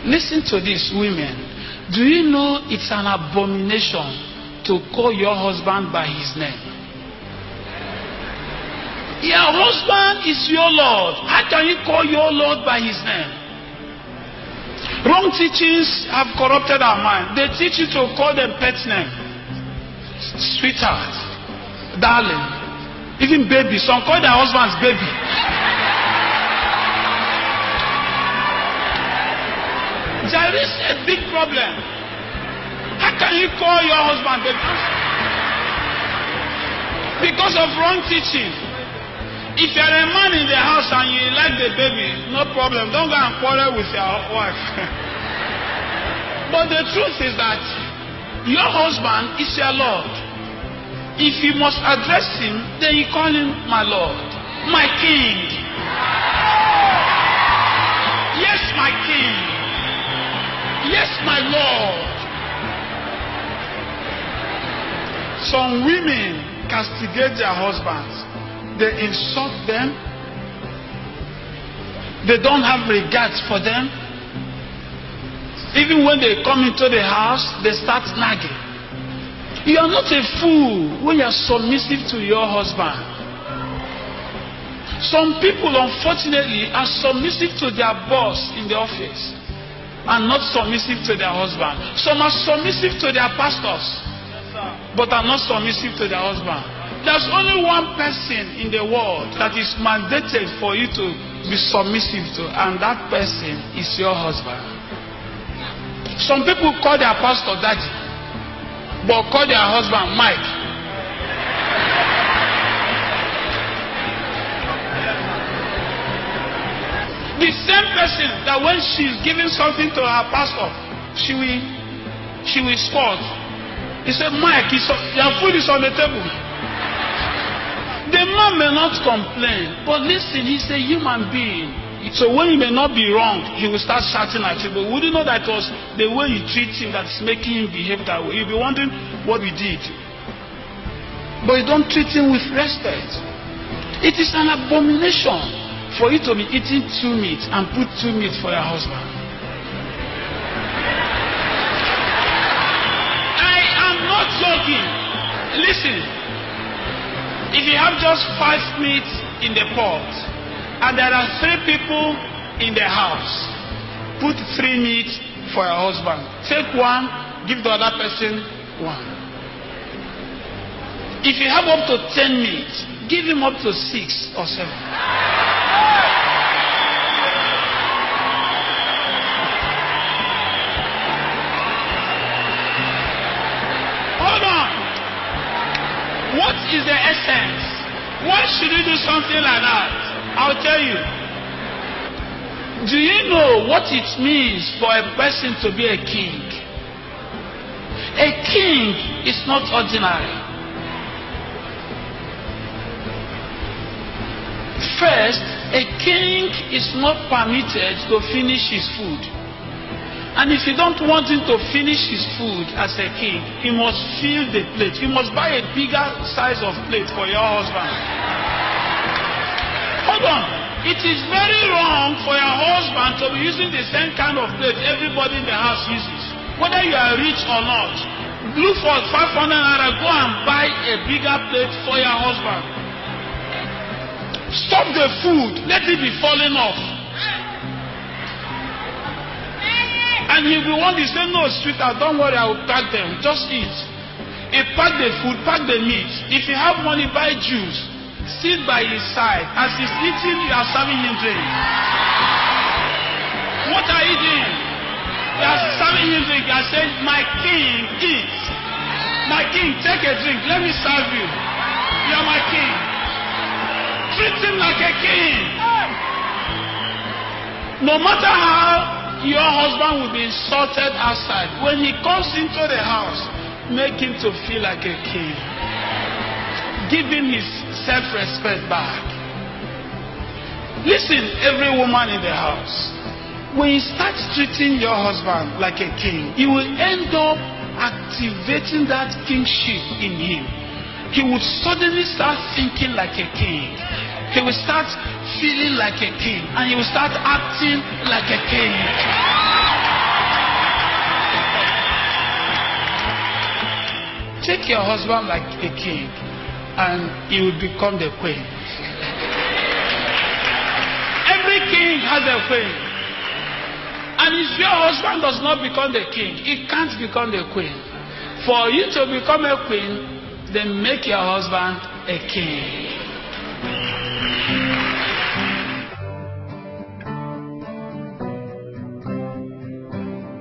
Listen to this, women. Do you know it's an abomination to call your husband by his name? Your husband is your Lord. How can you call your Lord by his name? Wrong teachings have corrupted our mind. They teach you to call them pet name. Sweetheart, darling, even baby. Some call their husbands baby. There is a big problem. How can you call your husband baby? Because of wrong teaching. If you're a man in the house and you like the baby, no problem. Don't go and quarrel with your wife. But the truth is that your husband is your Lord. If you must address him, then you call him my Lord, my King. Yes, my King. Yes, my Lord. Some women castigate their husbands. They insult them. They don't have regard for them. Even when they come into the house, they start nagging. You are not a fool when you are submissive to your husband. Some people, unfortunately, are submissive to their boss in the office and not submissive to their husband. Some are submissive to their pastors, but are not submissive to their husband. There's only one person in the world that is mandated for you to be submissive to, and that person is your husband. Some people call their pastor daddy, but call their husband Mike. The same person that when she's giving something to her pastor, she will scold. He said, Mike, your food is on the table. The man may not complain, but listen, he's a human being. So when he may not be wrong, he will start shouting at you. But would you know that it was the way you treat him that's making him behave that way? You'll be wondering what we did. But you don't treat him with respect. It is an abomination for you to be eating 2 meat and put 2 meat for your husband. I am not joking. Listen. If you have just 5 meat in the pot and there are 3 people in the house, put 3 meat for your husband. Take 1, give the other person 1. If you have up to 10 meat, give him up to 6 or 7. Hold on. What is the essence? Why should you do something like that? I'll tell you. Do you know what it means for a person to be a king? A king is not ordinary. First, a king is not permitted to finish his food. And if you don't want him to finish his food as a king, he must fill the plate. You must buy a bigger size of plate for your husband. Hold on. It is very wrong for your husband to be using the same kind of plate everybody in the house uses. Whether you are rich or not, look for 500 naira, go and buy a bigger plate for your husband. Stop the food. Let it be falling off. And he'll be one to say, no, sweetheart, don't worry, I will pack them. Just eat. He pack the food, pack the meat. If you have money, buy juice. Sit by his side. As he's eating, you are serving him drink. What are you doing? You are serving him drink. You are saying, my king, eat. My king, take a drink. Let me serve you. You are my king. Treat him like a king. No matter how your husband will be insulted outside, when he comes into the house, make him to feel like a king. Give him his self-respect back. Listen, every woman in the house, when you start treating your husband like a king, you will end up activating that kingship in him. He would suddenly start thinking like a king. He will start feeling like a king, and he will start acting like a king. your husband like a king, and you will become the queen. Every king has a queen. And if your husband does not become the king, he can't become the queen. For you to become a queen, then make your husband a king.